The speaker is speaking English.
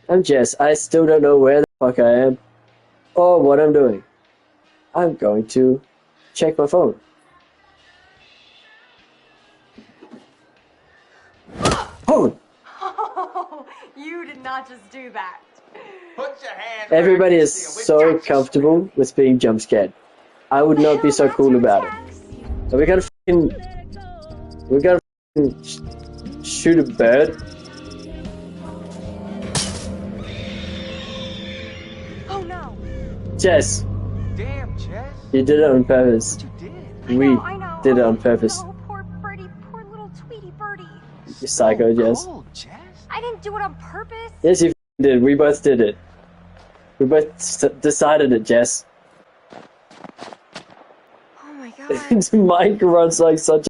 I'm Jess. I still don't know where the fuck I am or what I'm doing. I'm going to check my phone. Phone! Oh, you did not just do that. Put your hand Everybody where is you see 'em. We so got you, comfortable with being jump scared. I would not be so cool about it. So we gotta shoot a bird. Oh no. Jess, Damn, Jess. you did it on purpose. You did. We I know. did it on Oh, purpose. no, poor birdie, poor little Tweety birdie. You psycho, Jess. Cold, Jess. I didn't do it on purpose. Yes, you did. We both did it. We both decided it, Jess. Oh my god. Mike runs like such